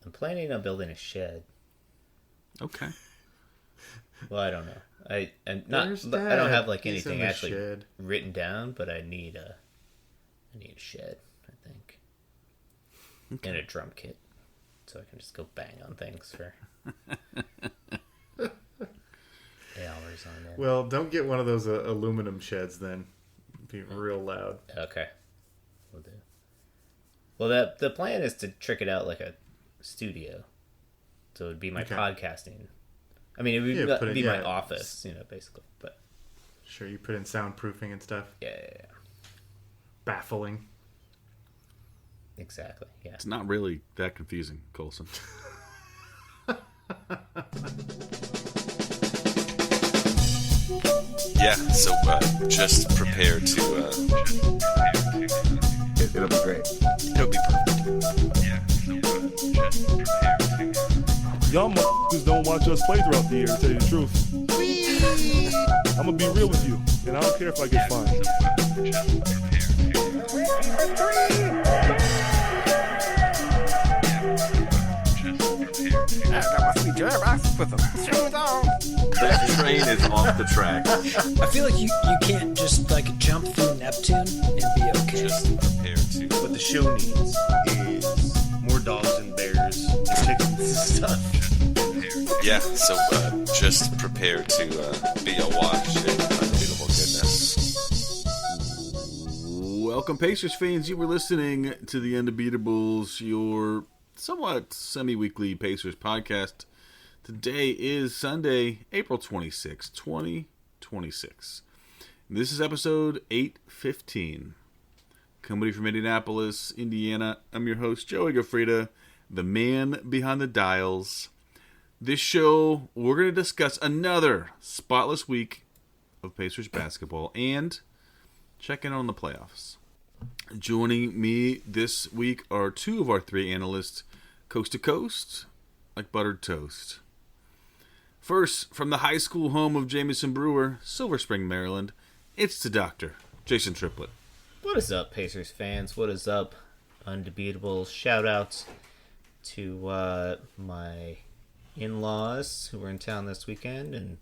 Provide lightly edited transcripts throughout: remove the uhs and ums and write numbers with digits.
I'm planning on building a shed. Okay. Well, I don't know. I don't have like He's in anything the actually shed. written down, but I need a shed, I think, and a drum kit, so I can just go bang on things for hours on end. Well, don't get one of those aluminum sheds then. It'd be real loud. Okay, we'll do. Well, the plan is to trick it out like a studio, so it would be my podcasting. I mean, it would be my office, basically. But sure, you put in soundproofing and stuff. Yeah. Baffling. Exactly. Yeah. It's not really that confusing, Colson. Yeah, so just prepare to... It'll be great. It'll be perfect. Yeah, so just prepare to... Y'all motherfuckers don't watch us play throughout the year, to tell you the truth. I'm gonna be real with you, and I don't care if I get fined. I got my sweet box with them shoes on. That train is off the track. I feel like you can't just like jump through Neptune and be okay. Just prepare to... What the show needs is more dogs and bears and chickens and stuff. Yeah, so just prepare to be awash in unbeatable goodness. Welcome, Pacers fans. You were listening to the Undebeatables, your somewhat semi-weekly Pacers podcast. Today is Sunday, April 26, 2026. This is episode 815. Coming from Indianapolis, Indiana, I'm your host, Joey Gafrida, the man behind the dials. This show, we're going to discuss another spotless week of Pacers basketball and check in on the playoffs. Joining me this week are two of our three analysts, coast to coast, like buttered toast. First, from the high school home of Jamison Brewer, Silver Spring, Maryland, it's the doctor, Jason Triplett. What is up, Pacers fans? What is up, Undebeatables? Shout-outs to my in-laws who were in town this weekend, and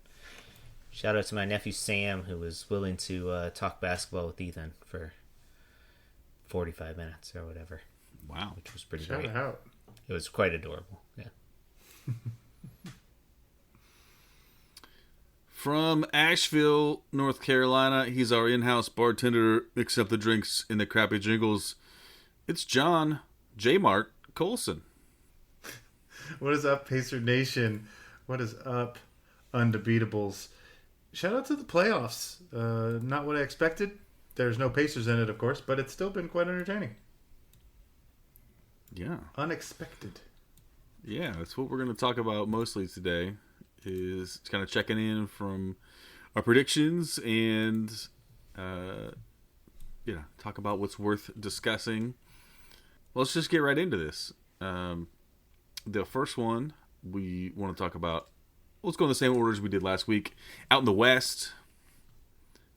shout out to my nephew Sam, who was willing to talk basketball with Ethan for 45 minutes or whatever. Wow. Which was pretty Shout great. out. It was quite adorable. Yeah. From Asheville, North Carolina, he's our in-house bartender, mix up the drinks in the crappy jingles. It's John J. Mart Colson. What is up, Pacer Nation? What is up, Undebeatables? Shout out to the playoffs. Not what I expected. There's no Pacers in it, of course, but it's still been quite entertaining. Yeah. Unexpected. Yeah, that's what we're going to talk about mostly today, is kind of checking in from our predictions and, talk about what's worth discussing. Let's just get right into this. The first one we want to talk about, let's go in the same order as we did last week. Out in the West,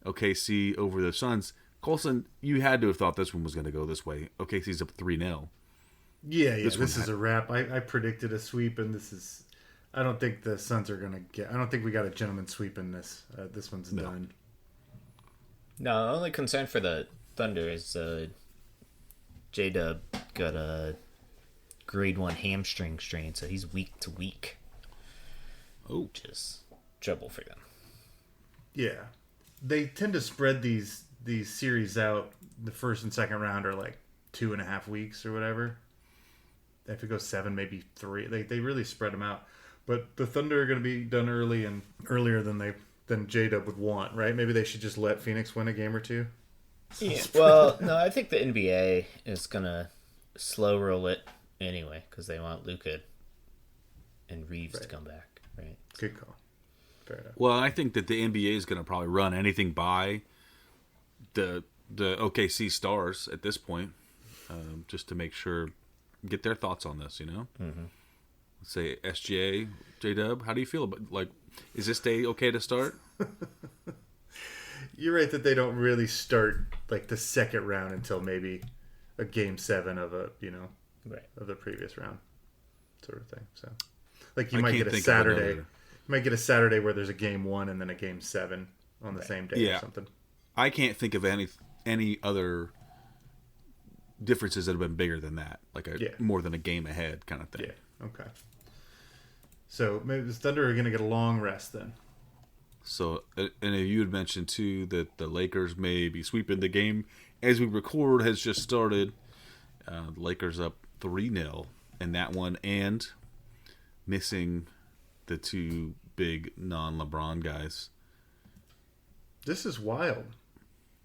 OKC over the Suns. Colson, you had to have thought this one was going to go this way. OKC's up 3-0. Yeah, this is a wrap. I predicted a sweep, and this is... I don't think the Suns are going to get... I don't think we got a gentleman sweep in this. This one's done. No, the only concern for the Thunder is J-Dub got a grade 1 hamstring strain, so he's week to week. Oh. Which is trouble for them. Yeah. They tend to spread these series out. The first and second round are like 2.5 weeks or whatever. If it goes 7, maybe 3. They really spread them out. But the Thunder are going to be done early and earlier than J-Dub would want, right? Maybe they should just let Phoenix win a game or two. Yeah. Well, no, I think the NBA is going to slow roll it anyway because they want Luka and Reeves to come back, right? Good call. Fair enough. Well, I think that the NBA is going to probably run anything by the OKC Stars at this point, just to make sure, get their thoughts on this, Mm-hmm. Let's say SGA, J-Dub, how do you feel about, is this day okay to start? You're right that they don't really start the second round until maybe a game 7 of of the previous round. sort of thing. So, like you I might can't get a think of Saturday, another. you might get a Saturday where there's a game 1 and then a game 7 on the same day Yeah. or something. I can't think of any other differences that have been bigger than that, like more than a game ahead kind of thing. Yeah. Okay. So maybe the Thunder are going to get a long rest then. So, and you had mentioned too that the Lakers may be sweeping the game as we record has just started. The Lakers up 3-0 in that one, and missing the two big non-LeBron guys. This is wild.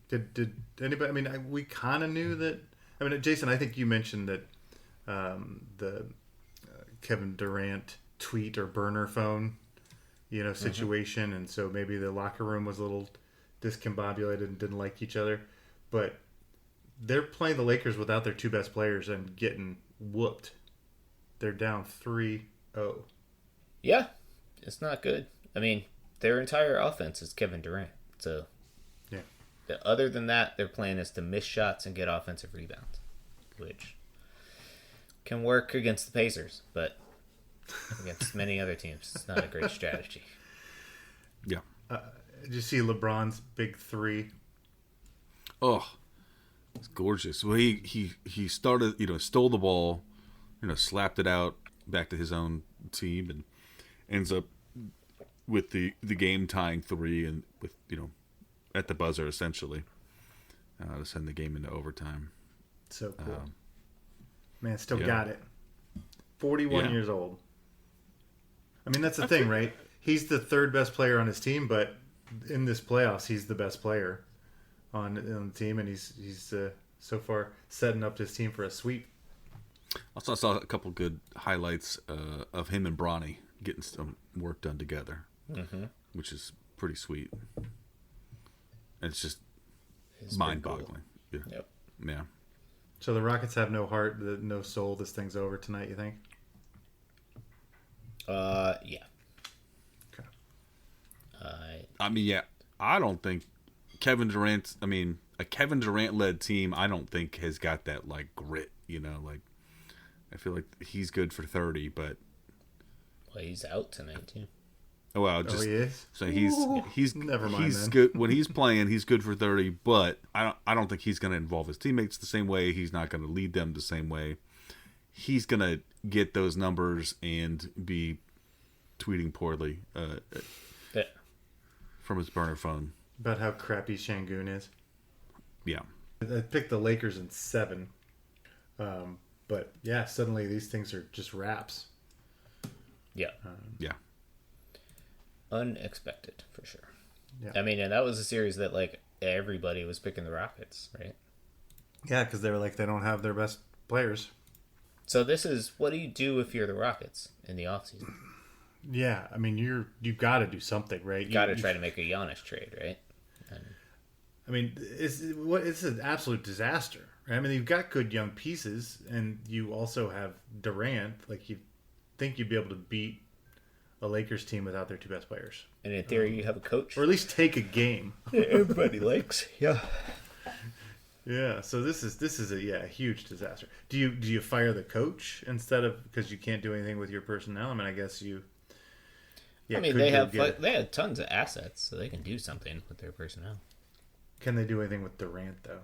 Did anybody? I mean, we kind of knew that. I mean, Jason, I think you mentioned that the Kevin Durant tweet or burner phone, situation, and so maybe the locker room was a little discombobulated and didn't like each other. But they're playing the Lakers without their two best players and getting whooped. They're down 3-0. Yeah, it's not good. I mean, their entire offense is Kevin Durant. So, yeah. Other than that, their plan is to miss shots and get offensive rebounds, which can work against the Pacers, but against many other teams, it's not a great strategy. Yeah. Did you see LeBron's big 3? Oh, it's gorgeous. Well, he started, stole the ball, slapped it out back to his own team, and ends up with the game tying 3, and with at the buzzer essentially to send the game into overtime. So cool. Man, still yeah. got it. 41 years old. I mean, that's the thing, right? He's the third best player on his team, but in this playoffs, he's the best player on the team, and he's so far setting up his team for a sweep. Also, I saw a couple good highlights of him and Bronny getting some work done together, which is pretty sweet. And it's just mind-boggling. Cool. Yeah. Yep. Yeah. So the Rockets have no heart, no soul. This thing's over tonight, you think? Yeah. Okay. I mean, yeah. I don't think Kevin Durant. I mean, a Kevin Durant-led team, I don't think has got that grit. I feel like he's good for 30, but he's out tonight too. well, He is? so he's Never mind he's then. good when he's playing. He's good for 30, but I don't think he's going to involve his teammates the same way. He's not going to lead them the same way. He's going to get those numbers and be tweeting poorly from his burner phone. About how crappy Şengün is. Yeah. I picked the Lakers in 7. But yeah, suddenly these things are just wraps. Yeah. Yeah. Unexpected, for sure. Yeah. I mean, and that was a series that, everybody was picking the Rockets, right? Yeah, because they were they don't have their best players. So this is, what do you do if you're the Rockets in the offseason? Yeah, I mean, you've got to do something, right? You got to try to make a Giannis trade, right? I mean, it's an absolute disaster. Right? I mean, you've got good young pieces, and you also have Durant. You think you'd be able to beat a Lakers team without their two best players, And in theory, you have a coach. or at least take a game. Everybody likes. Yeah. Yeah. So this is a huge disaster. Do you fire the coach instead of, because you can't do anything with your personnel? I mean, I guess you. Yeah, I mean, could they go have get- they had tons of assets, so they can do something with their personnel. Can they do anything with Durant though?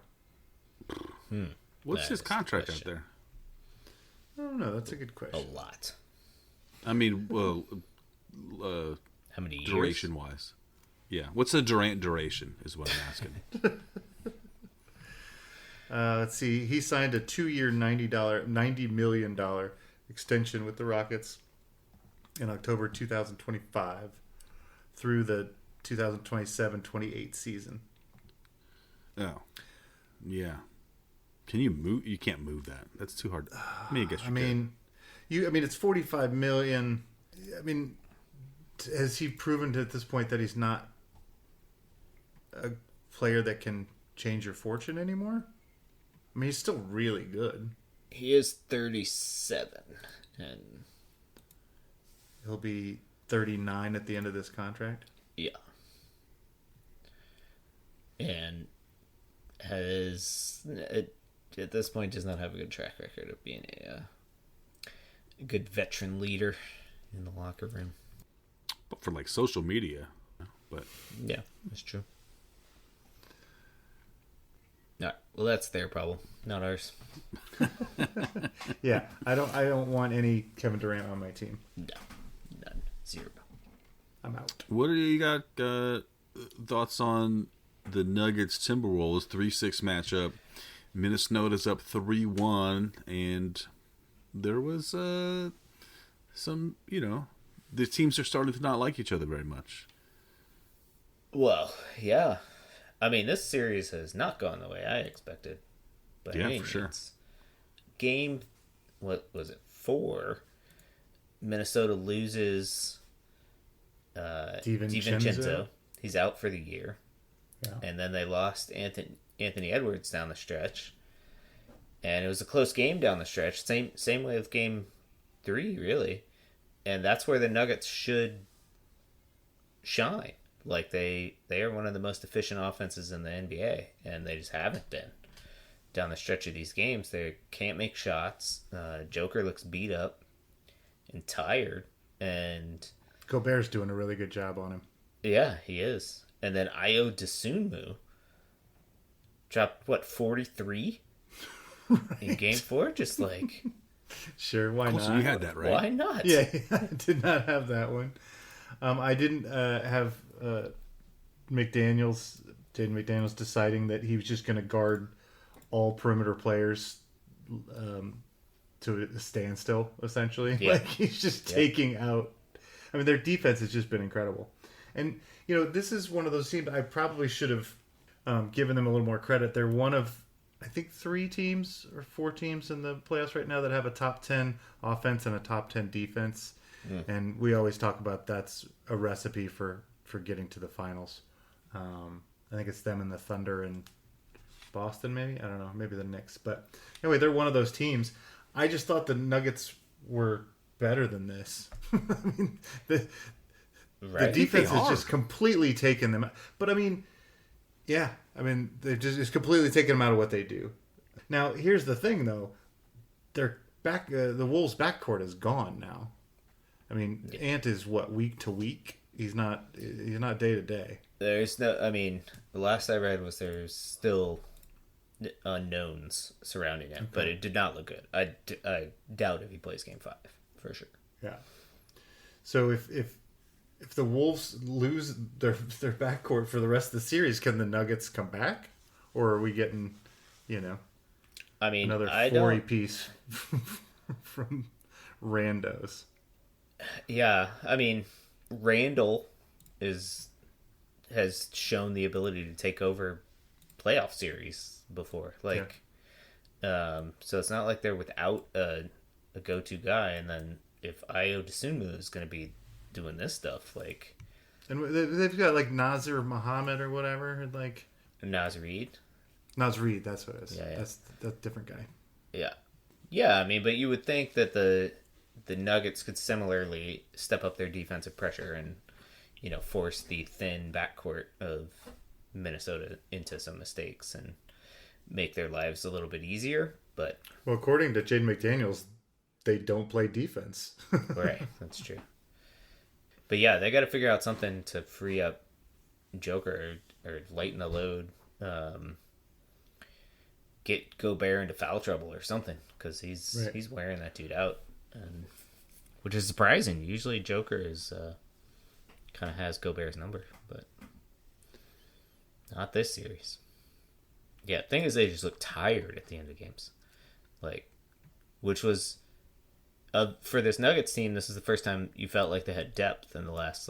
What's That his is the contract out question. there? I don't know. That's a good A question. lot. I mean, well, How many years? duration-wise. Yeah. What's the Durant duration is what I'm asking. Let's see. He signed a 2-year, $90 million extension with the Rockets in October 2025 through the 2027-28 season. Oh. Yeah. Can you move? You can't move that. That's too hard. I mean, I guess you could. It's $45 million. I mean, has he proven at this point that he's not a player that can change your fortune anymore? I mean, he's still really good. He is 37, and He'll be 39 at the end of this contract. yeah, and has at this point does not have a good track record of being a good veteran leader in the locker room. But for like social media, but Yeah, that's true. All right, well, that's their problem, not ours. Yeah, I don't want any Kevin Durant on my team. No, none, zero. I'm out. what do you got thoughts on the Nuggets Timberwolves 3-6 matchup? Minnesota's up 3-1, and there was some, the teams are starting to not like each other very much. Well, yeah. I mean, this series has not gone the way I expected. By Yeah, any for sure. means. Game, what was it, 4? Minnesota loses DiVincenzo. He's out for the year. Yeah. And then they lost Anthony Edwards down the stretch. And it was a close game down the stretch. Same way with game 3, really. And that's where the Nuggets should shine. Like, they are one of the most efficient offenses in the NBA, and they just haven't been. Down the stretch of these games, they can't make shots. Joker looks beat up and tired. And Gobert's doing a really good job on him. yeah, he is. And then Io DeSunmu dropped, 43 in game 4? Just like, Sure, why Cool, not? so you had that, right? why not? Yeah, I did not have that one. I didn't have Jaden McDaniels deciding that he was just going to guard all perimeter players to a standstill, essentially. Yeah. Like, he's just taking out. I mean, their defense has just been incredible. And, this is one of those teams I probably should have given them a little more credit. They're one of, I think, 3 teams or 4 teams in the playoffs right now that have a top 10 offense and a top 10 defense. And we always talk about that's a recipe for getting to the finals. I think it's them and the Thunder and Boston, maybe. I don't know. Maybe the Knicks. But anyway, they're one of those teams. I just thought the Nuggets were better than this. I mean, the defense has just completely taken them. But I mean, yeah. I mean, they've just completely taken them out of what they do. Now, here's the thing, though. They're back. The Wolves' backcourt is gone now. I mean, Ant is week to week. He's not day to day. There's no. I mean, the last I read was there's still unknowns surrounding him, but it did not look good. I doubt if he plays Game 5 for sure. Yeah. So if the Wolves lose their backcourt for the rest of the series, can the Nuggets come back, or are we getting, I mean, another I 40 don't. piece from randos? Yeah, I mean, Randall has shown the ability to take over playoff series before. Like, so it's not like they're without a go-to guy. And then if Io DeSunmu is going to be doing this stuff, like, And they've got like Nazir Muhammad or whatever, like Naz Reid. Naz Reid. That's what it is. Yeah. That's a different guy. Yeah. I mean, but you would think that the Nuggets could similarly step up their defensive pressure and, force the thin backcourt of Minnesota into some mistakes and make their lives a little bit easier. But Well, according to Jaden McDaniels, they don't play defense. right, that's true. But yeah, they got to figure out something to free up Joker or lighten the load. Get Gobert into foul trouble or something, because he's wearing that dude out, and which is surprising. Usually Joker is kind of has Gobert's number, but not this series. Yeah, thing is, they just look tired at the end of games, like, which was for this Nuggets team. This is the first time you felt like they had depth in the last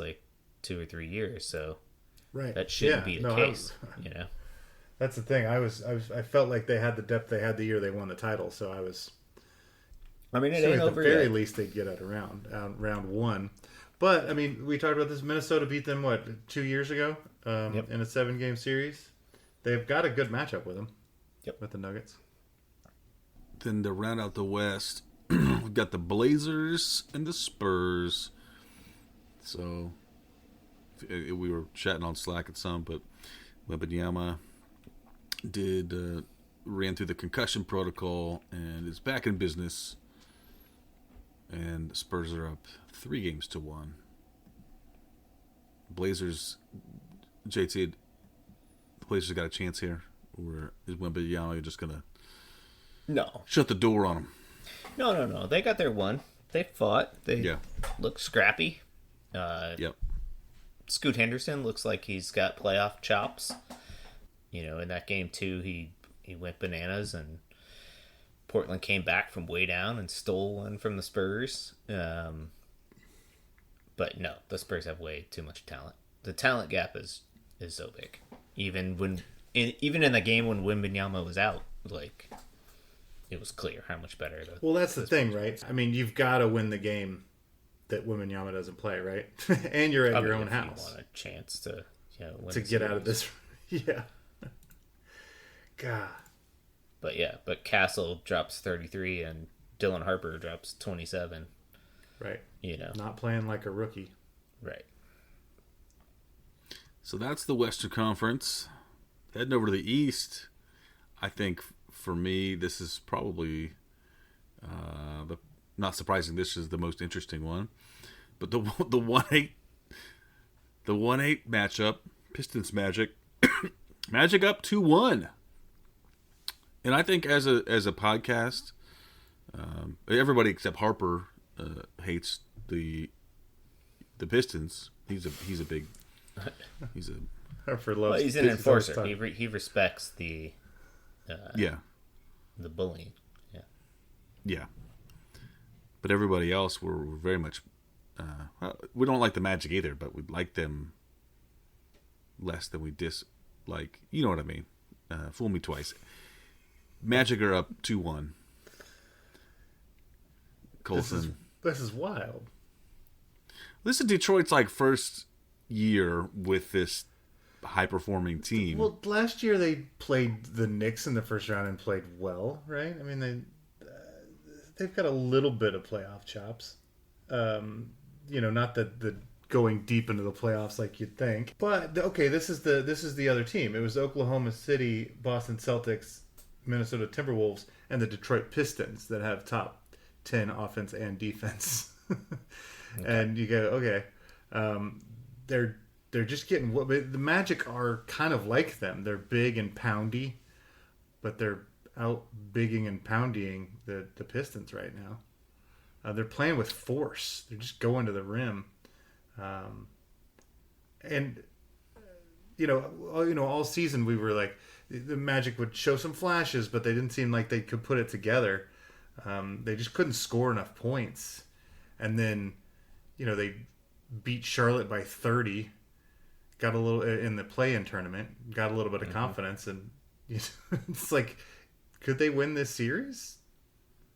2 or 3 years. So that shouldn't be the case, That's the thing. I felt like they had the depth they had the year they won the title. So I was. I mean, it so ain't at over the very yet. least, they'd get out of round 1. But I mean, we talked about this. Minnesota beat them 2 years ago in a 7-game series. They've got a good matchup with them. Yep. With the Nuggets. Then to round out the West, we've got the Blazers and the Spurs. So we were chatting on Slack at some, but Wembanyama ran through the concussion protocol and is back in business. and Spurs are up 3-1. Blazers, JT, the Blazers got a chance here, or is Wembanyama just gonna shut the door on them? No. They got their one. They fought. They Yeah. look scrappy. Yep. Scoot Henderson looks like he's got playoff chops. In that game too, he went bananas, and Portland came back from way down and stole one from the Spurs. But no, the Spurs have way too much talent. The talent gap is so big. Even in the game when Wembanyama was out, like, it was clear how much better. Well, that's the thing, right? I mean, you've got to win the game that Wembanyama doesn't play, right? And you're at your own house. You want a chance to win to get out of this. Yeah. God. But Castle drops 33 and Dylan Harper drops 27. Right. Not playing like a rookie. Right. So that's the Western Conference. Heading over to the East, I think for me this is probably not surprising. This is the most interesting one, but the 1-8 matchup, Pistons Magic, Magic up 2-1, and I think as a podcast, everybody except Harper hates the Pistons. He's a Harper loves. Well, he's an enforcer. He respects the bullying. Yeah. But everybody else, we're very much. We don't like the Magic either, but we like them less than we dislike. You know what I mean? Fool me twice. Magic are up 2-1. Colson. This is wild. This is Detroit's first year with this high-performing team. Well, last year they played the Knicks in the first round and played well, right? I mean, they've got a little bit of playoff chops. Not the going deep into the playoffs like you'd think. But okay, this is the other team. It was Oklahoma City, Boston Celtics, Minnesota Timberwolves, and the Detroit Pistons that have top 10 offense and defense. Okay. And you go, okay, they're just getting what the Magic are kind of like them. They're big and poundy, but they're out bigging and pounding the Pistons right now. They're playing with force. They're just going to the rim, and all season we were like the Magic would show some flashes, but they didn't seem like they could put it together. They just couldn't score enough points, and then they beat Charlotte by 30. Got a little in the play-in tournament. Got a little bit of confidence, and it's like, could they win this series?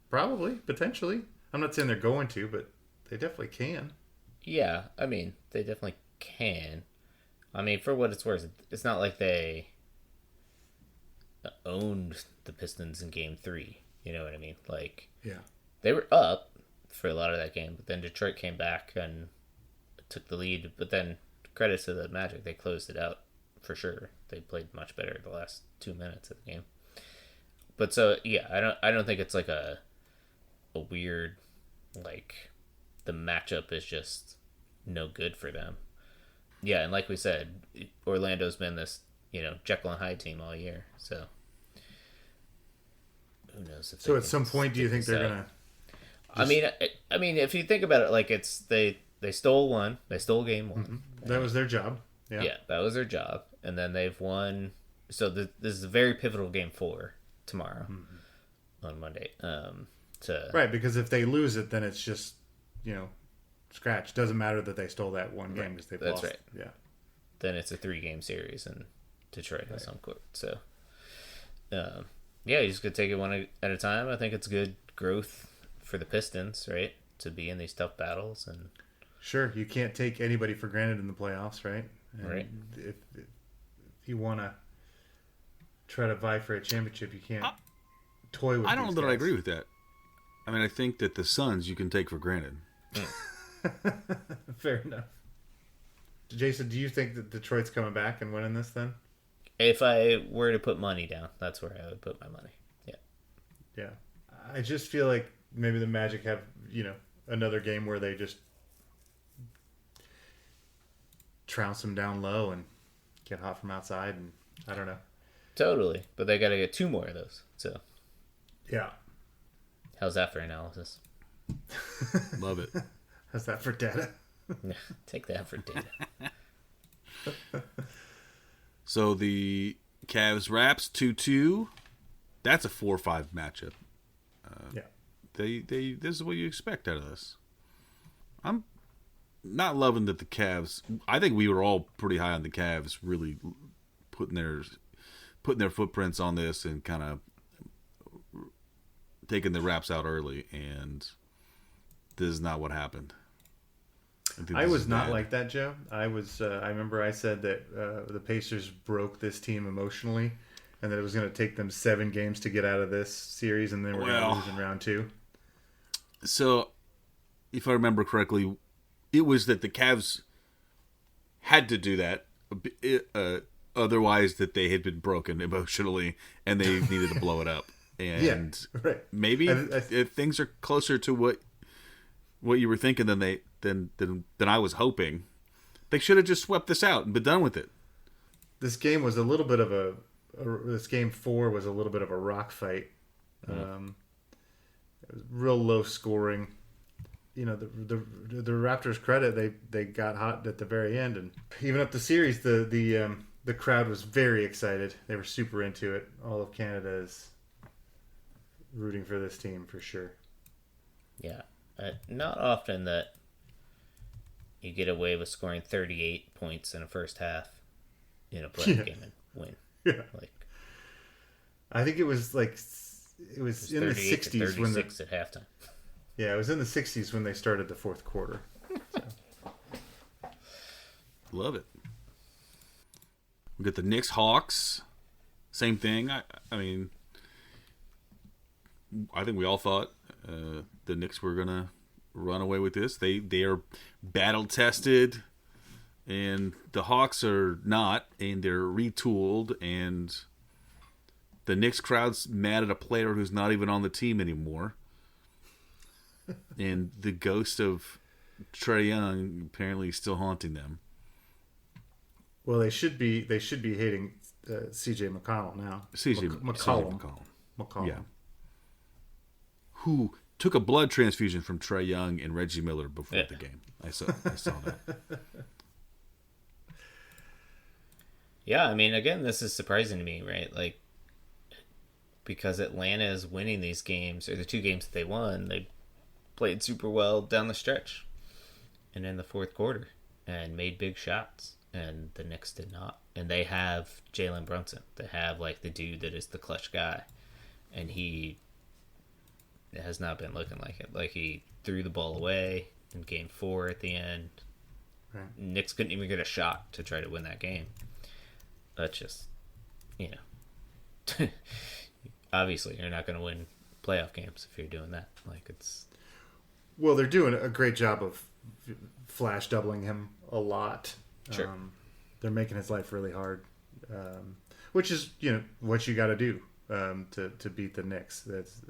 Probably, potentially. I'm not saying they're going to, but they definitely can. Yeah, I mean, they definitely can. I mean, for what it's worth, it's not like they owned the Pistons in Game 3. You know what I mean? Yeah, they were up for a lot of that game, but then Detroit came back and took the lead. But then, credit to the Magic, they closed it out for sure. They played much better the last 2 minutes of the game. But so yeah, I don't think it's like a weird, the matchup is just no good for them. Yeah, and like we said, Orlando's been this Jekyll and Hyde team all year. So who knows? So at some point, do you think they're gonna? I mean, if you think about it, it's they stole one. They stole game 1. Mm-hmm. That was their job. Yeah, that was their job, and then they've won. So this is a very pivotal game 4 tomorrow on Monday. Right, because if they lose it, then it's just scratch. Doesn't matter that they stole that one game because they've lost. That's right. Yeah. Then it's a 3-game series, and Detroit has home court. So, you just could take it one at a time. I think it's good growth for the Pistons, right, to be in these tough battles. And sure, you can't take anybody for granted in the playoffs, right? And right. If you want to try to vie for a championship, you can't toy with. I don't know that guys. I agree with that. I mean, I think that the Suns you can take for granted. Fair enough. Jason, do you think that Detroit's coming back and winning this then? If I were to put money down, that's where I would put my money. Yeah. Yeah. I just feel like maybe the Magic have, another game where they just trounce them down low and get hot from outside, and I don't know. Totally, but they got to get 2 more of those. So, Yeah. how's that for analysis? Love it. How's that for data? Take that for data. So the Cavs Raps 2-2. That's a 4-5 matchup. Yeah. They this is what you expect out of this. I'm not loving that the Cavs. I think we were all pretty high on the Cavs, really putting their footprints on this and kind of taking the Raps out early, and this is not what happened. I was not like that, Joe. I was. I remember I said that the Pacers broke this team emotionally, and that it was going to take them 7 games to get out of this series, and then we're going to lose in round 2. So, if I remember correctly, it was that the Cavs had to do that. Otherwise, that they had been broken emotionally, and they needed to blow it up. And right. maybe if things are closer to what you were thinking than I was hoping, they should have just swept this out and been done with it. This game was a little bit of this game 4 was a little bit of a rock fight. It was real low scoring. You know, the Raptors' credit, they got hot at the very end, and even up the series, the crowd was very excited. They were super into it. All of Canada is rooting for this team for sure. Yeah. Not often that you get away with scoring 38 points in a first half in a playoff game and win. Yeah. Like, I think it was in the 60s when at halftime. Yeah, it was in the 60s when they started the fourth quarter. So. Love it. We got the Knicks Hawks. Same thing. I mean, I think we all thought the Knicks were gonna run away with this. They are battle tested, and the Hawks are not, and they're retooled. And the Knicks crowd's mad at a player who's not even on the team anymore. And the ghost of Trae Young apparently is still haunting them. Well, they should be hating C.J. McConnell now. McCollum. Yeah. Who took a blood transfusion from Trae Young and Reggie Miller before the game. I saw that. Yeah, I mean, again, this is surprising to me, right? Like, because Atlanta is winning these games, or the 2 games that they won, they played super well down the stretch and in the fourth quarter and made big shots, and the Knicks did not. And they have Jalen Brunson. They have, like, the dude that is the clutch guy, and he has not been looking like it. Like, he threw the ball away in game 4 at the end. Right. Knicks couldn't even get a shot to try to win that game. That's just, obviously you're not going to win playoff games if you're doing that. Like, it's... Well, they're doing a great job of flash doubling him a lot. Sure. They're making his life really hard, which is what you got to do to beat the Knicks. That's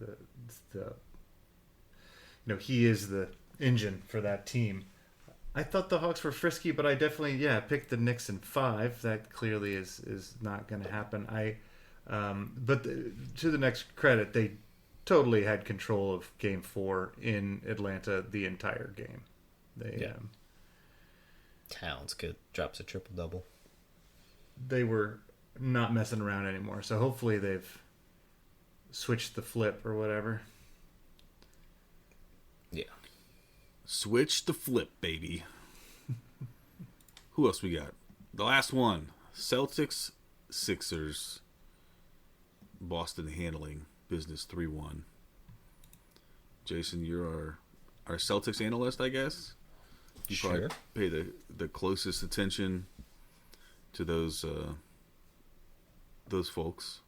he is the engine for that team. I thought the Hawks were frisky, but I definitely picked the Knicks in 5. That clearly is not going to happen. But to the Knicks' credit, they totally had control of Game 4 in Atlanta the entire game. Towns drops a triple-double. They were not messing around anymore, so hopefully they've switched the flip or whatever. Yeah. Switch the flip, baby. Who else we got? The last one. Celtics, Sixers. Boston handling business 3-1. Jason, you're our Celtics analyst, I guess. You probably pay the closest attention to those folks.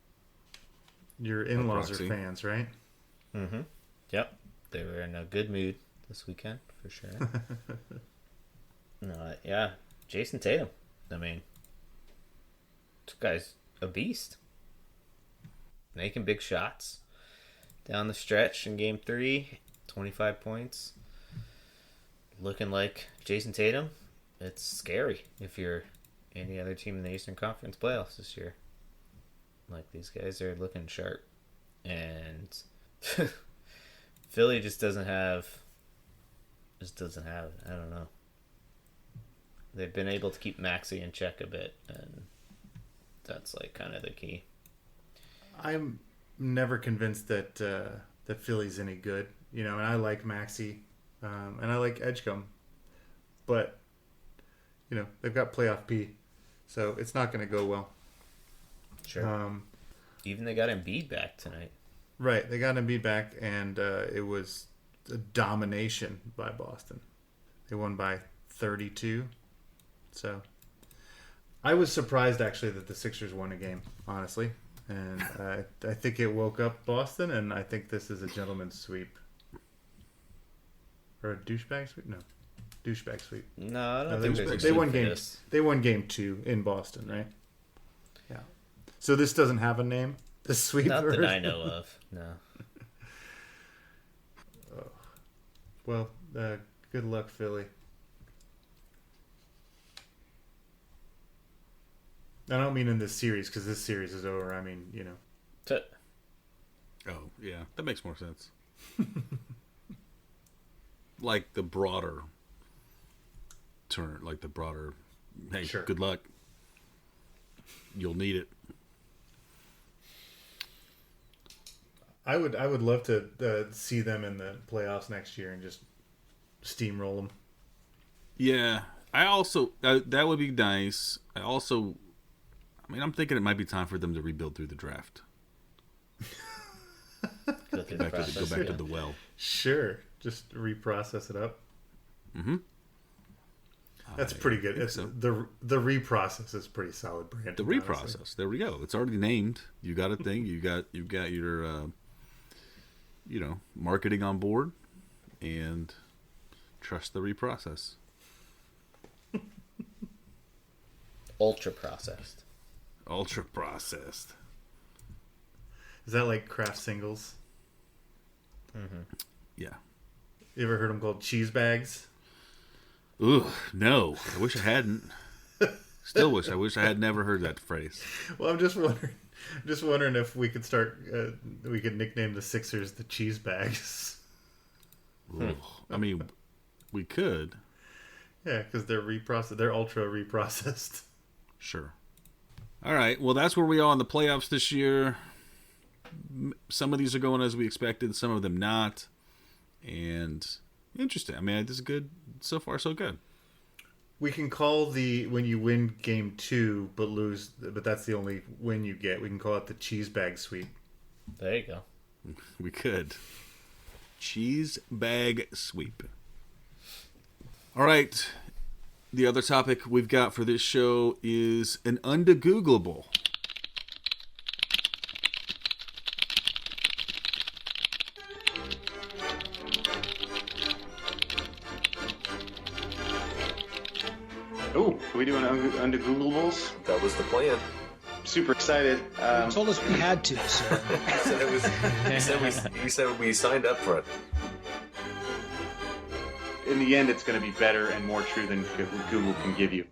Your in-laws are fans, right? Mm-hmm. Yep. They were in a good mood this weekend, for sure. Jason Tatum. I mean, this guy's a beast. Making big shots down the stretch in Game 3. 25 points. looking like Jason Tatum. It's scary if you're any other team in the Eastern Conference playoffs this year. Like, these guys are looking sharp. And Philly just doesn't have it. I don't know. They've been able to keep Maxey in check a bit, and that's like kind of the key. I'm never convinced that that Philly's any good, and I like Maxey, and I like Edgecombe, but they've got playoff P, so it's not going to go well. Sure. Even they got Embiid back tonight. Right, they got Embiid back, and it was a domination by Boston. They won by 32. So I was surprised actually that the Sixers won a game, honestly. And I think it woke up Boston, and I think this is a gentleman's sweep. Or a douchebag sweep? No. Douchebag sweep. No, I don't think there's a they won sweep for game. this. They won game 2 in Boston, right? Yeah. So this doesn't have a name? The sweep? Not that I know of, no. Well, good luck, Philly. I don't mean in this series, because this series is over. I mean, Oh, yeah. That makes more sense. Like the broader turn, like the broader, hey, Sure. Good luck. You'll need it. I would love to see them in the playoffs next year and just steamroll them. Yeah. I also, that would be nice. I'm thinking it might be time for them to rebuild through the draft. Go through the Go process, back to yeah. the well. Sure, just reprocess it up. Mm-hmm. That's pretty good. It's so. the reprocess is pretty solid brand. The reprocess. There we go. It's already named. You got a thing. You got your marketing on board, and trust the reprocess. Ultra processed. Ultra processed. Is that like Kraft singles? Mm-hmm. Yeah. You ever heard them called cheese bags? Ugh, no. I wish I hadn't. Still wish. I wish I had never heard that phrase. Well, I'm just wondering if we could we could nickname the Sixers the cheese bags. Ugh. I mean, we could. Yeah, because they're reprocessed. They're ultra reprocessed. Sure. All right. Well, that's where we are in the playoffs this year. Some of these are going as we expected. Some of them not. And interesting. I mean, this is good. So far, so good. We can call when you win game 2 but lose, but that's the only win you get. We can call it the cheese bag sweep. There you go. We could. Cheese bag sweep. All right. The other topic we've got for this show is an undegoogleable. Oh, are we doing under Googleables? That was the plan. Super excited. You told us we had to, so. You said we signed up for it. In the end, it's going to be better and more true than Google can give you.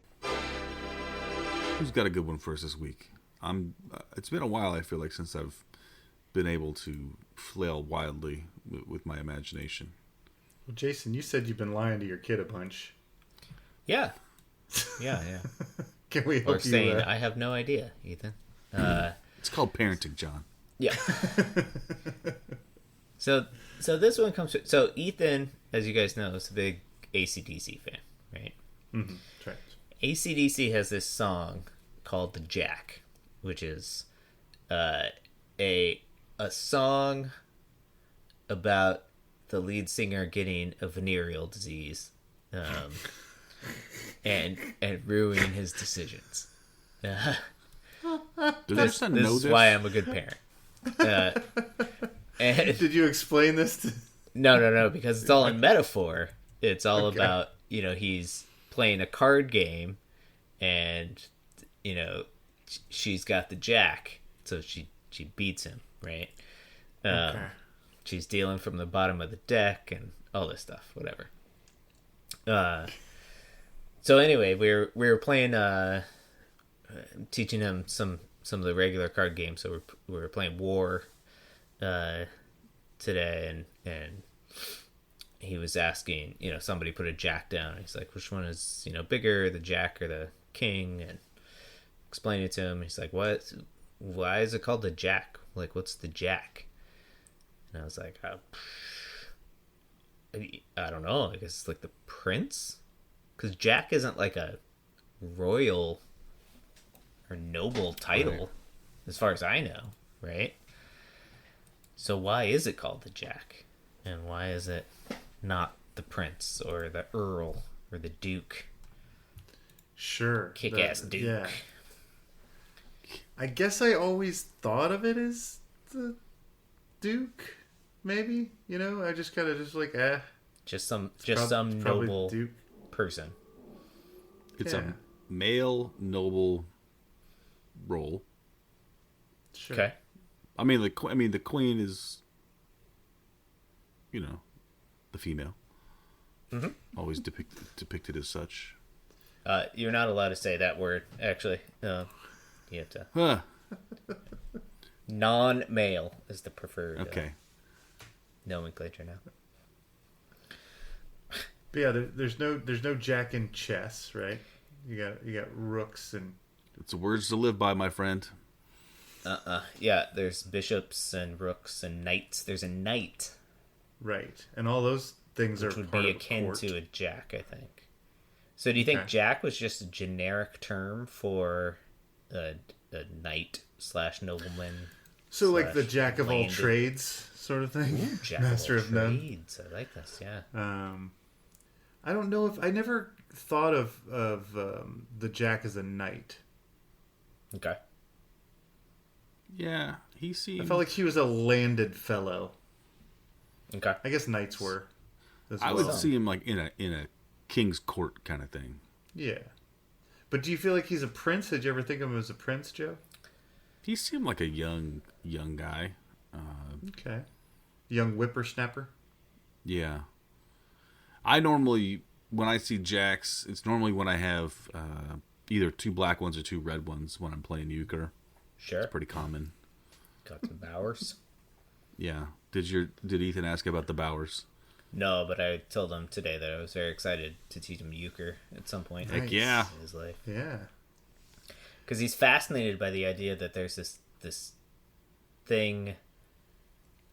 Who's got a good one for us this week? It's been a while, I feel like, since I've been able to flail wildly with my imagination. Well, Jason, you said you've been lying to your kid a bunch. Yeah. Yeah. Can we Or help you? saying, I have no idea, Ethan. It's called parenting, John. Yeah. So this one comes. So Ethan, as you guys know, is a big AC/DC fan, right? Mm-hmm. That's right. AC/DC has this song called "The Jack," which is a song about the lead singer getting a venereal disease, and ruining his decisions. Does your son know This is why I'm a good parent. And Did you explain this to... No, because it's all in metaphor. It's all about, he's playing a card game, and, she's got the jack, so she beats him, right? She's dealing from the bottom of the deck and all this stuff, whatever. So anyway, we were playing, teaching him some of the regular card games. So we were playing War today, and he was asking, somebody put a jack down. He's like, which one is, bigger, the jack or the king? And explaining it to him. He's like, what? Why is it called the jack? Like, what's the jack? And I was like, I don't know. I guess it's like the prince? Because jack isn't like a royal or noble title, right, as far as I know, right? So why is it called the jack? And why is it not the prince or the earl or the duke? Sure. Kick-ass duke. Yeah. I guess I always thought of it as the duke, maybe. I just kind of Just some noble duke person. It's a male noble role. Sure. Okay. I mean, the queen is, the female. Mm-hmm. Always depicted as such. You're not allowed to say that word, actually. You have to. Huh. Non-male is the preferred Okay. nomenclature now. But yeah, there's no jack in chess, right? You got rooks and. It's words to live by, my friend. Yeah, there's bishops and rooks and knights. There's a knight. Right, and all those things which are would part be of akin court. to a jack, I think. So do you think jack was just a generic term for a knight / nobleman? So like the jack of all trades sort of thing? Ooh, jack Master of all all none. trades. I like this, yeah. I don't know if I never thought of the jack as a knight. Okay. Yeah, he seemed. I felt like he was a landed fellow. Okay. I guess knights were. As well. I would see him like in a king's court kind of thing. Yeah, but do you feel like he's a prince? Did you ever think of him as a prince, Joe? He seemed like a young guy. Okay. Young whippersnapper. Yeah. I normally, when I see jacks, it's normally when I have either 2 black ones or 2 red ones when I'm playing euchre. Sure. It's pretty common. Got some Bowers. Yeah. Did Ethan ask about the Bowers? No, but I told him today that I was very excited to teach him euchre at some point. Heck yeah. In his life. Yeah. Because he's fascinated by the idea that there's this thing.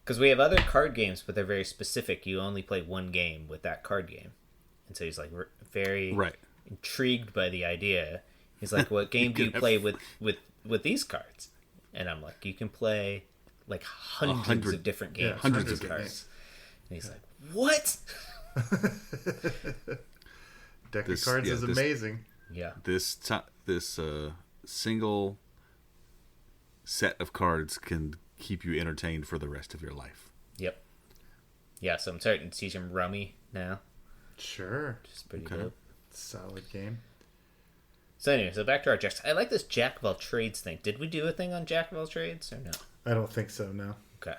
Because we have other card games, but they're very specific. You only play one game with that card game. And so he's like very intrigued by the idea. He's like, what game do you play with these cards? And I'm like, you can play like hundreds of different games. Yeah, hundreds of cards. And he's like, what? Deck of cards is amazing. Yeah. This single set of cards can keep you entertained for the rest of your life. Yep. Yeah, so I'm starting to teach him Rummy now. Sure. Which is pretty dope. Solid game. So anyway, so back to our jacks. I like this jack of all trades thing. Did we do a thing on jack of all trades or no? I don't think so, no. Okay.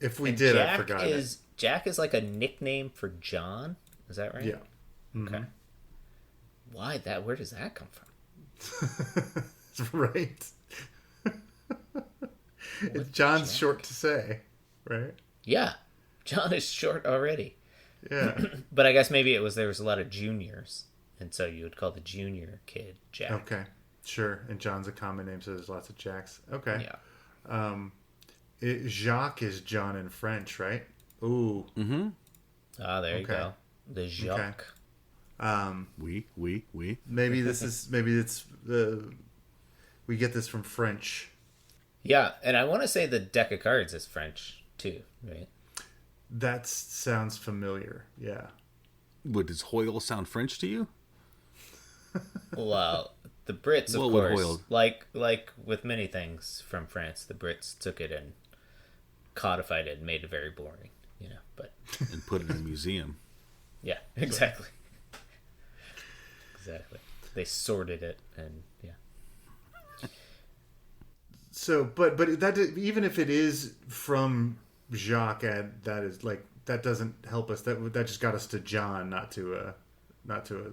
If we did, I forgot it. Jack is like a nickname for John. Is that right? Yeah. Mm-hmm. Okay. Why that? Where does that come from? Right. John's short to say, right? Yeah. John is short already. Yeah. But I guess maybe there was a lot of juniors. And so you would call the junior kid Jack. Okay. Sure. And John's a common name, so there's lots of Jacks. Okay. Yeah. Jacques is John in French, right? Ooh. Mm-hmm. Ah, there you go. The Jacques. We. Maybe it's we get this from French. Yeah, and I want to say the deck of cards is French too, right? That sounds familiar. Yeah. Does Hoyle sound French to you? Well, the Brits, of What would course, Hoyle- like with many things from France, the Brits took it and codified it and made it very boring, but And put it in a museum. yeah, exactly. Exactly. They sorted it and yeah. So, but that even if it is from Jacques, that is like that doesn't help us. That just got us to John, not to a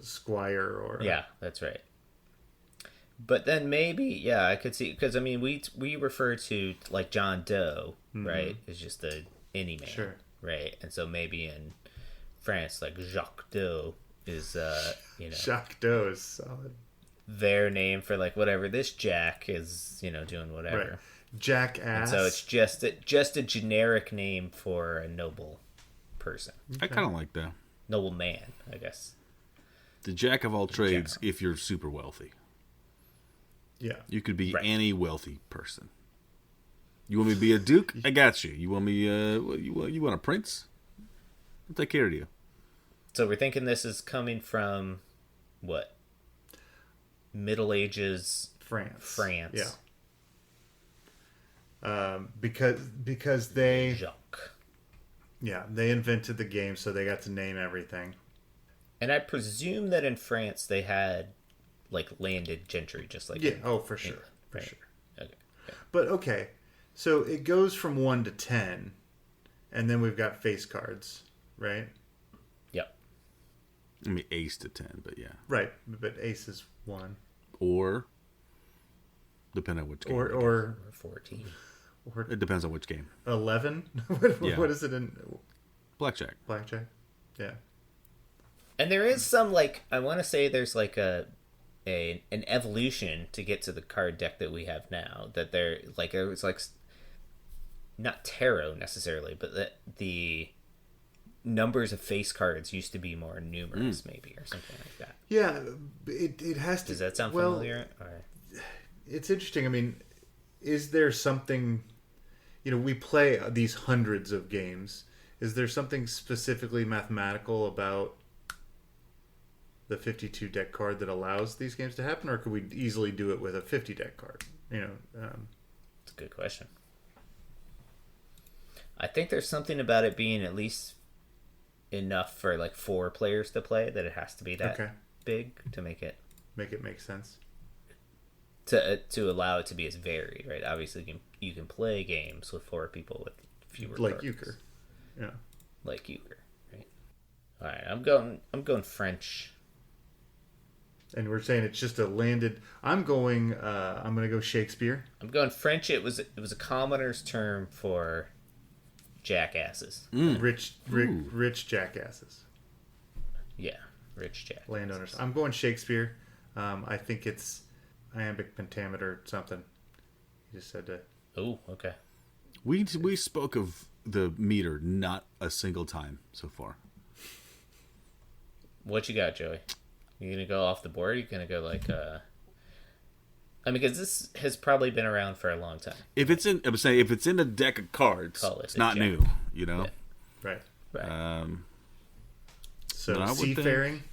squire or. Yeah, that's right. But then maybe, I could see, because I mean, we refer to like John Doe, right? It's just the any man, Sure. right? And so maybe in France, like Jacques Doe is, Jacques Doe is solid. their name for like whatever this Jack is, doing whatever. Right. Jackass. And so it's just a generic name for a noble person, I kind of like that. noble man, I guess. The jack of all trades if you're super wealthy. Yeah. You could be Right. any wealthy person. You want me to be a duke? I got you. You want me? You want a prince? I'll take care of you. So we're thinking this is coming from what? Middle Ages France. Yeah. Because they Jacques. they invented the game, so they got to name everything. And I presume that in France they had like landed gentry, just like in For sure, England, for right? sure. Okay. But okay, so it goes from 1 to 10, and then we've got face cards, right? Yep. I mean, ace to 10, but yeah. Right, but ace is 1. Or, depending on which game. Or Or 14. It depends on which game. 11. Yeah. What is it in Blackjack. blackjack? Yeah. And there is some like I want to say there's like an evolution to get to the card deck that we have now. That there was like not tarot necessarily, but that the numbers of face cards used to be more numerous, maybe, or something like that. Yeah, it has to. Does that sound well, familiar? Or... It's interesting. I mean, is there something? We play these hundreds of games. Is there something specifically mathematical about the 52 deck card that allows these games to happen, or could we easily do it with a 50 deck card? It's a good question. I think there's something about it being at least enough for like 4 players to play that it has to be that big to make it make sense. To allow it to be as varied, right? Obviously, you can play games with 4 people with fewer Like cards. euchre. Yeah. Like euchre, right? All right, I'm going French. And we're saying it's just a landed. I'm going to go Shakespeare. I'm going French. It was a commoner's term for jackasses. Rich jackasses. Yeah, rich jackasses. Landowners. I'm going Shakespeare. I think it's iambic pentameter something. You just said to. Oh, okay. We spoke of the meter not a single time so far. What you got, Joey? You gonna go off the board? You gonna go like I mean, because this has probably been around for a long time. If it's in a deck of cards, it's not new, Yeah. Right. No, I would seafaring.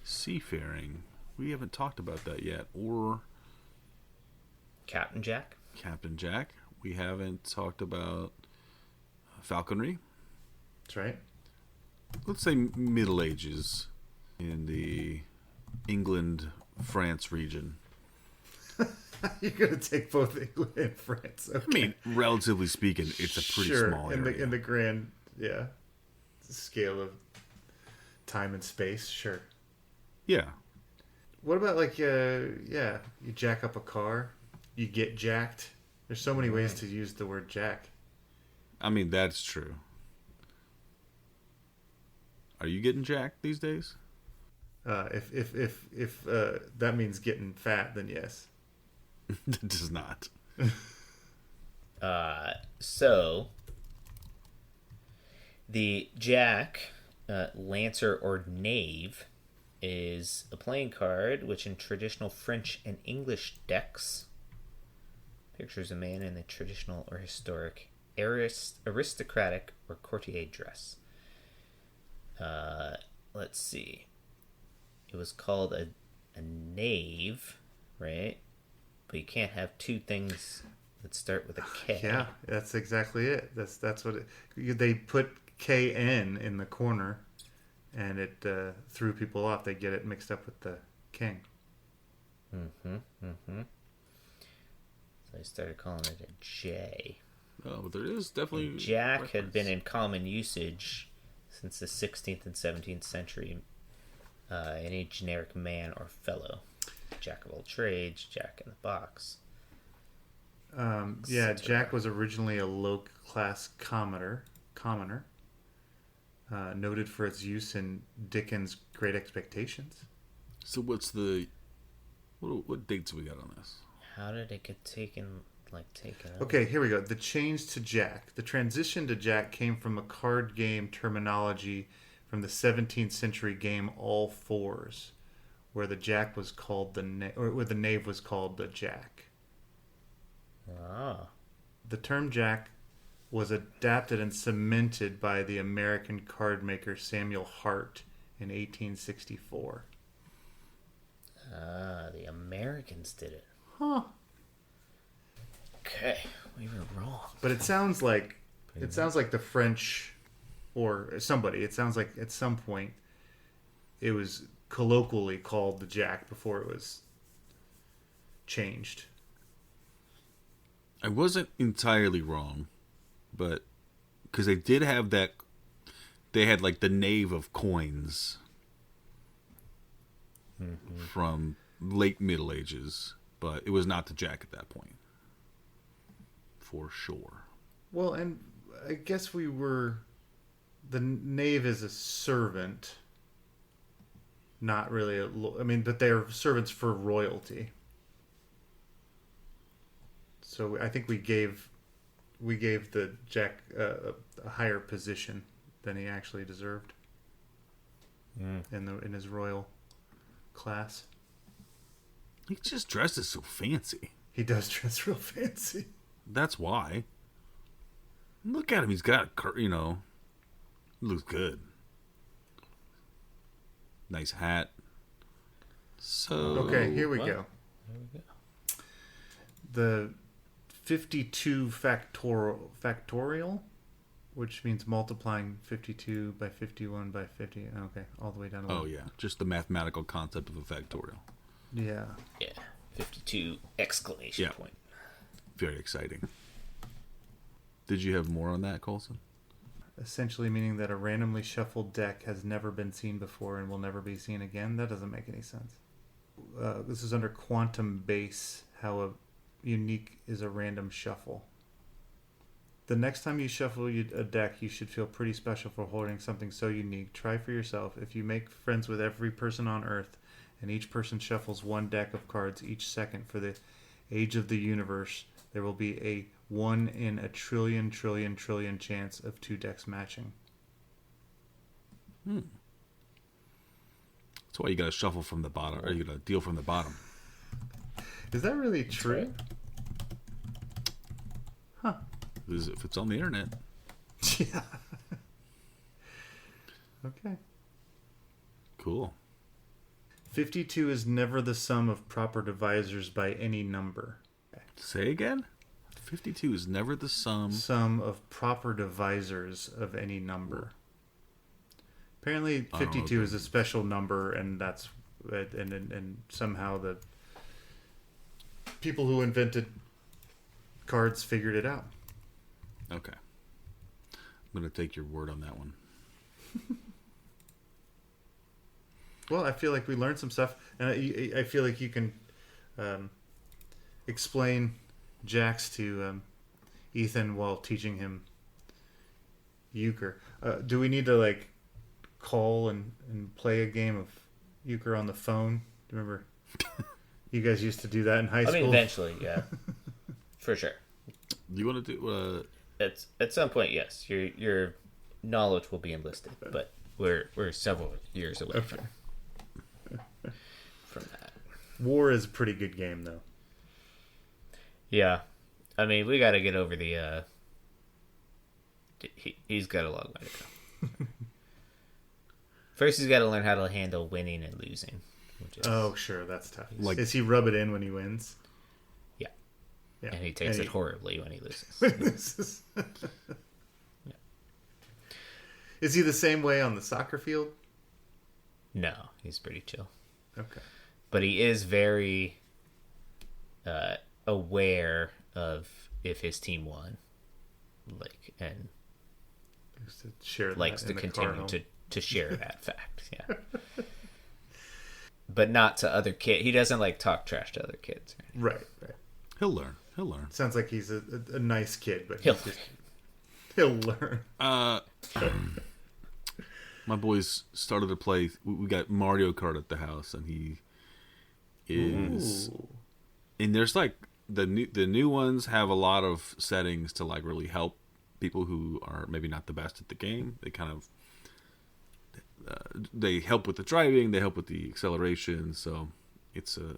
Seafaring. We haven't talked about that yet. Or Captain Jack. Captain Jack. We haven't talked about falconry. That's right. Let's say Middle Ages in the England-France region. You're gonna take both England and France. Okay. I mean, relatively speaking, it's a pretty small area. in the grand scale of time and space. Sure. Yeah. What about like you jack up a car, you get jacked. There's so many ways to use the word jack. I mean, that's true. Are you getting jacked these days? If that means getting fat, then yes. It does not. So the Jack, Lancer, or Knave is a playing card which in traditional French and English decks pictures a man in a traditional or historic aristocratic or courtier dress. Let's see. It was called a knave, right? But you can't have 2 things that start with a K. Yeah, that's exactly it. That's what they put KN in the corner, and it threw people off. They get it mixed up with the king. So I started calling it a J. Oh, but there is definitely... And Jack had been in common usage since the 16th and 17th century. Any generic man or fellow. Jack of all trades, Jack in the box. Jack was originally a low-class commoner, noted for its use in Dickens' Great Expectations. So what's the... What dates we got on this? How did it get taken out? Okay, here we go. The change to Jack. The transition to Jack came from a card game terminology from the 17th century game All Fours, where the Jack was called where the knave was called the Jack. Ah. The term Jack was adapted and cemented by the American card maker Samuel Hart in 1864. Ah, the Americans did it. Huh. Okay, we were wrong. But it sounds like the French or somebody. It sounds like at some point it was colloquially called the Jack before it was changed. I wasn't entirely wrong, but because they did have that, they had like the knave of coins from late Middle Ages, but it was not the Jack at that point, for sure. Well, and I guess the knave is a servant, not really but they're servants for royalty. So I think we gave the Jack a higher position than he actually deserved in his royal class. He just dresses so fancy. He does dress real fancy. That's why. Look at him. He's got looks good. Nice hat. So okay, here we go. The 52 factorial, which means multiplying 52 by 51 by 50. Okay, all the way down to Oh, yeah. Just the mathematical concept of a factorial. Yeah. Yeah. 52 exclamation point. Very exciting. Did you have more on that, Colson? Essentially meaning that a randomly shuffled deck has never been seen before and will never be seen again. That doesn't make any sense. This is under quantum base, how a unique is a random shuffle. The next time you shuffle a deck, you should feel pretty special for holding something so unique. Try for yourself. If you make friends with every person on Earth, and each person shuffles one deck of cards each second for the age of the universe, there will be a 1 in a trillion chance of two decks matching. That's why you gotta shuffle from the bottom, or you gotta deal from the bottom. Is that really true? Huh. If it's on the internet. Yeah. Okay. Cool. 52 is never the sum of proper divisors by any number. Say again? 52 is never the sum of proper divisors of any number. Apparently 52 is a special number, and that's and somehow the people who invented cards figured it out. Okay. I'm going to take your word on that one. Well, I feel like we learned some stuff, and I feel like you can explain Jax to Ethan while teaching him euchre. Do we need to call and play a game of euchre on the phone? Do you remember? You guys used to do that in high school. I mean, eventually, yeah, for sure. You want to do? At some point, yes. Your knowledge will be enlisted, but we're several years away from that. War is a pretty good game, though. Yeah, I mean, we got to get over the. He's got a long way to go. First, he's got to learn how to handle winning and losing. Sure, that's tough. Does he rub it in when he wins? Yeah. Yeah, and he takes it horribly when he loses. Yeah. Is he the same way on the soccer field? No, he's pretty chill. Okay. But he is very aware of if his team won. and Just to share that likes in to the car continue home. to share that fact. Yeah. But not to other kids. He doesn't like talk trash to other kids. Right. He'll learn. He'll learn. Sounds like he's a nice kid, but He'll he'll learn. My boys started to play. We got Mario Kart at the house, and he is. Ooh. And there's like the new ones have a lot of settings to like really help people who are maybe not the best at the game. They kind of they help with the driving, they help with the acceleration. So it's a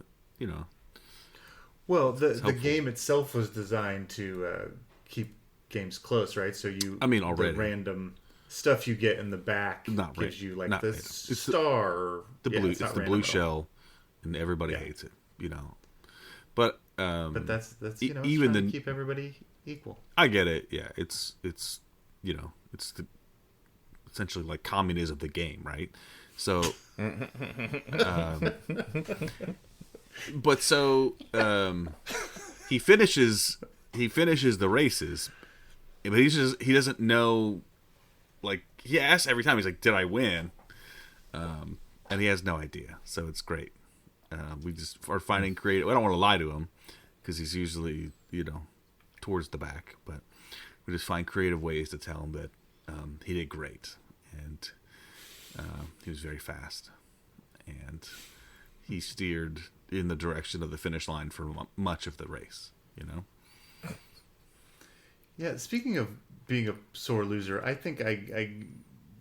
Well, the game itself was designed to keep games close, right? So already the random stuff you get in the back gives you like the star, the blue. It's the blue shell. shell, and everybody hates it. But that's even to keep everybody equal. I get it. Yeah, it's it's essentially like communism, the game, right? So, he finishes the races, but he doesn't know. Like he asks every time, he's like, "Did I win?" And he has no idea. So it's great. We just are finding creative. I don't want to lie to him because he's usually towards the back, but we just find creative ways to tell him that he did great, and he was very fast, and he steered in the direction of the finish line for much of the race. Yeah. Speaking of being a sore loser, I think I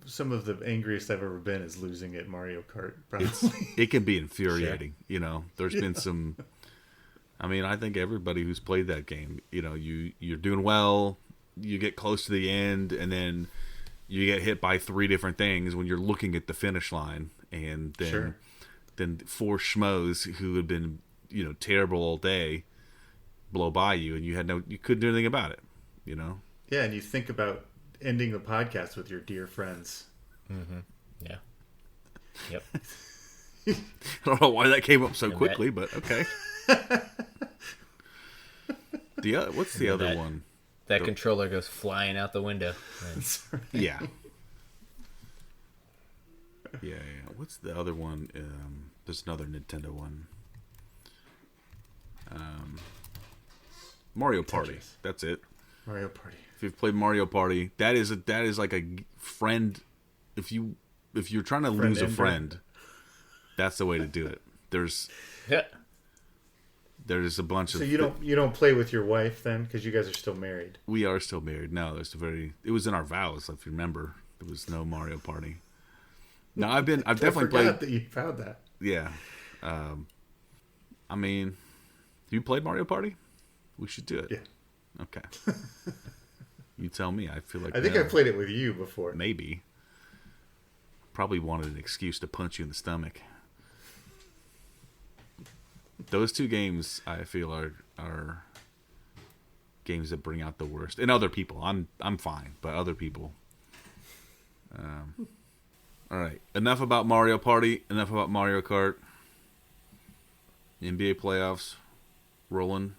some of the angriest I've ever been is losing at Mario Kart. Probably. It can be infuriating. There's been some. I mean, I think everybody who's played that game, you're doing well, you get close to the end, and then you get hit by 3 different things when you're looking at the finish line, and then 4 schmoes who had been, terrible all day blow by you, and you couldn't do anything about it, Yeah, and you think about ending the podcast with your dear friends. Mm-hmm. Yeah. Yep. I don't know why that came up so quickly, but okay. What's the other one? That controller goes flying out the window. Right. Yeah. Yeah. What's the other one? There's another Nintendo one. Mario Party. Tetris. That's it. Mario Party. If you've played Mario Party, that is like a friend. If you're trying to lose a friend, that's the way to do it. There's a bunch of. So you don't play with your wife then, because you guys are still married. We are still married. No, it was in our vows. If you remember, there was no Mario Party. No, I've definitely played. That you found that. Yeah, I mean, have you played Mario Party? We should do it. Yeah. Okay. You tell me. I feel like I think I played it with you before. Maybe. Probably wanted an excuse to punch you in the stomach. Those 2 games, I feel, are games that bring out the worst in other people. I'm fine, but other people. All right. Enough about Mario Party. Enough about Mario Kart. NBA playoffs, rolling.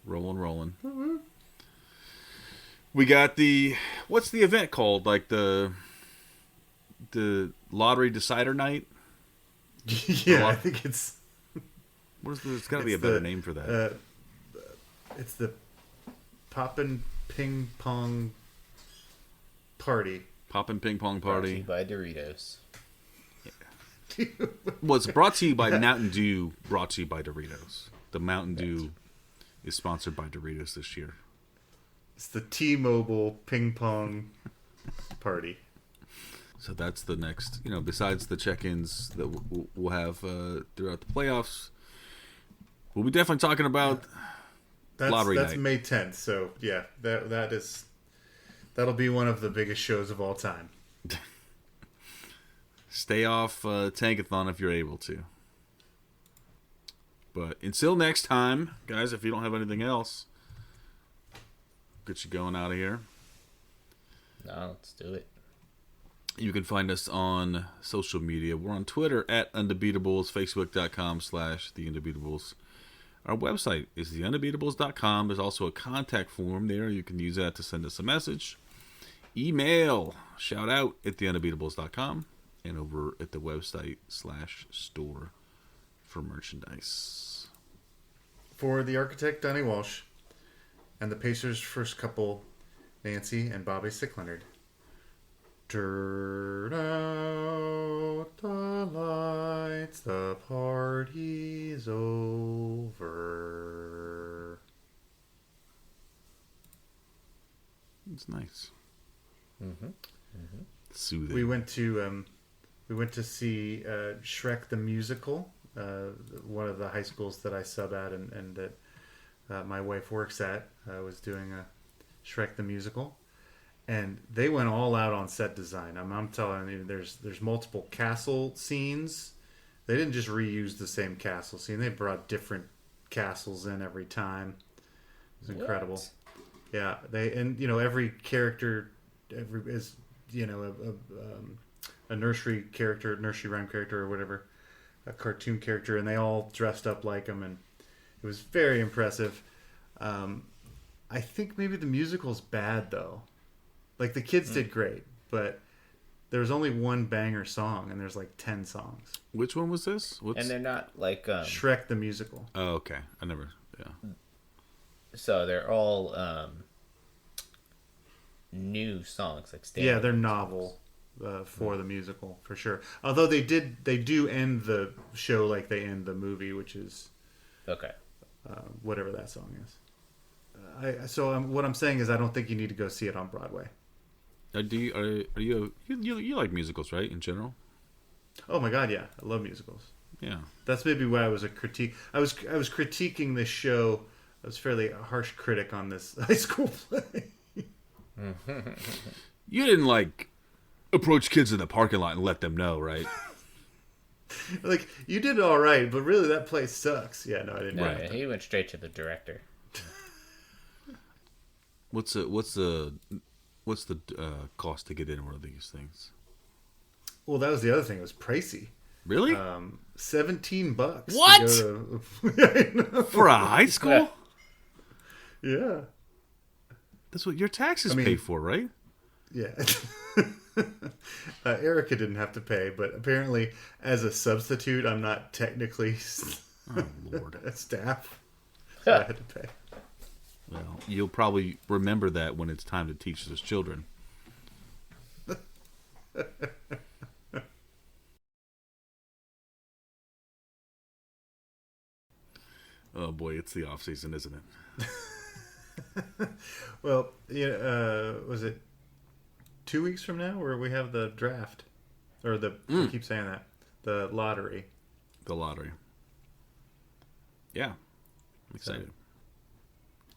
Mm-hmm. We got what's the event called? Like the lottery decider night. Yeah, I think it's. There's got to be a better name for that. It's the Poppin' Ping Pong Party. Poppin' Ping Pong Party. Brought to you by Doritos. Yeah. Well, it's brought to you by Mountain Dew. Brought to you by Doritos. The Mountain Dew is sponsored by Doritos this year. It's the T-Mobile Ping Pong Party. So that's the next. Besides the check-ins that we'll have throughout the playoffs. We'll be definitely talking about lottery night. That's May 10th, so yeah, that'll be one of the biggest shows of all time. Stay off Tankathon if you're able to. But until next time, guys, if you don't have anything else, get you going out of here. No, let's do it. You can find us on social media. We're on Twitter at Undebeatables, Facebook.com/The Undebeatables. Our website is theundebeatables.com. There's also a contact form there. You can use that to send us a message. Email, shout out at theundebeatables.com and over at the website /store for merchandise. For the architect, Donnie Walsh, and the Pacers' first couple, Nancy and Bobby Stickleonard. Turn out the lights, the party's over. It's nice. Mm-hmm. Mm-hmm. Soothing. We went to see Shrek the Musical, one of the high schools that I sub at and that my wife works at. Was doing a Shrek the Musical, and they went all out on set design. I'm telling you, there's multiple castle scenes. They didn't just reuse the same castle scene. They brought different castles in every time. It was incredible. What? Yeah, every character is a nursery character, nursery rhyme character, or whatever, a cartoon character, and they all dressed up like him, and it was very impressive. I think maybe the musical's bad though. Like the kids did great, but there was only one banger song, and there's like 10 songs. Which one was this? And they're not like Shrek the Musical. Oh, okay. I never. Yeah. So they're all new songs, like Yeah, they're novel for the musical for sure. Although they do end the show like they end the movie, which is okay. Whatever that song is. What I'm saying is, I don't think you need to go see it on Broadway. You like musicals, right? In general. Oh my God, yeah, I love musicals. Yeah, that's maybe why I was a critique. I was critiquing this show. I was fairly a harsh critic on this high school play. You didn't approach kids in the parking lot and let them know, right? Like, you did all right, but really that play sucks. Yeah, no, I didn't. No, he went straight to the director. What's the cost to get in one of these things? Well, that was the other thing. It was pricey. Really? $17. What? For a high school? Yeah. That's what your taxes pay for, right? Yeah. Erica didn't have to pay, but apparently, as a substitute, I'm not technically a staff, so I had to pay. Well, you'll probably remember that when it's time to teach those children. Oh boy, it's the off season, isn't it? Well, yeah, was it 2 weeks from now where we have the draft, or I keep saying that, the lottery. The lottery. Yeah, I'm excited.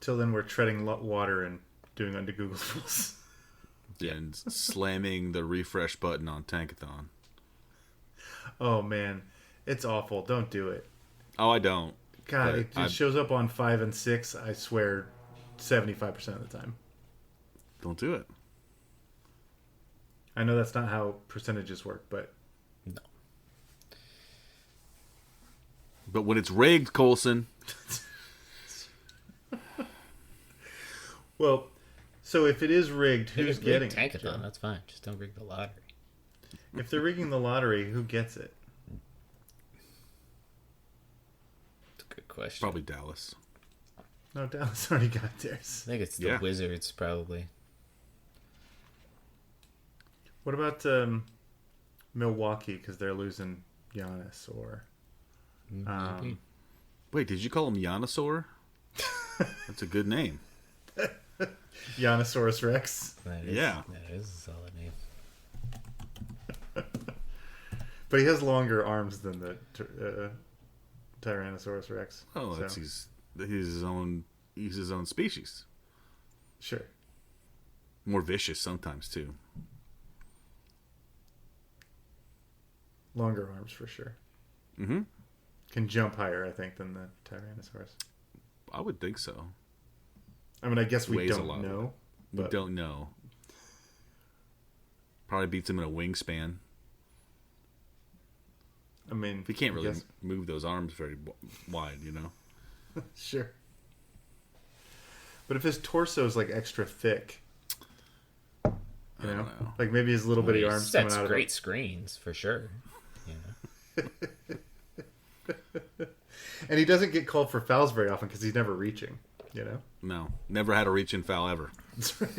Till then, we're treading water and doing Undebeatables. Yeah, and slamming the refresh button on Tankathon. Oh man, it's awful. Don't do it. Oh, I don't. God, it shows up on 5 and 6. I swear, 75% of the time. Don't do it. I know that's not how percentages work, but no. But when it's rigged, Colson. Well, so if it is rigged, who's getting it? Tankathon, that's fine. Just don't rig the lottery. If they're rigging the lottery, who gets it? That's a good question. Probably Dallas. No, Dallas already got theirs. I think it's the Wizards, probably. What about Milwaukee, because they're losing Giannis, or... Wait, did you call him Giannosaur? That's a good name. Giannosaurus Rex. That is a solid name. But he has longer arms than the Tyrannosaurus Rex. Oh, so. he's his own species. Sure. More vicious sometimes too. Longer arms for sure. Mm-hmm. Can jump higher, I think, than the Tyrannosaurus. I would think so. I mean, I guess we Weighs don't know. We don't know. Probably beats him in a wingspan. I mean, he can't really move those arms very wide, you know. Sure. But if his torso is like extra thick, you know, like maybe his little bitty arms coming Sets out of great screens for sure. And he doesn't get called for fouls very often because he's never reaching, you know? No, never had a reach in foul ever. That's right.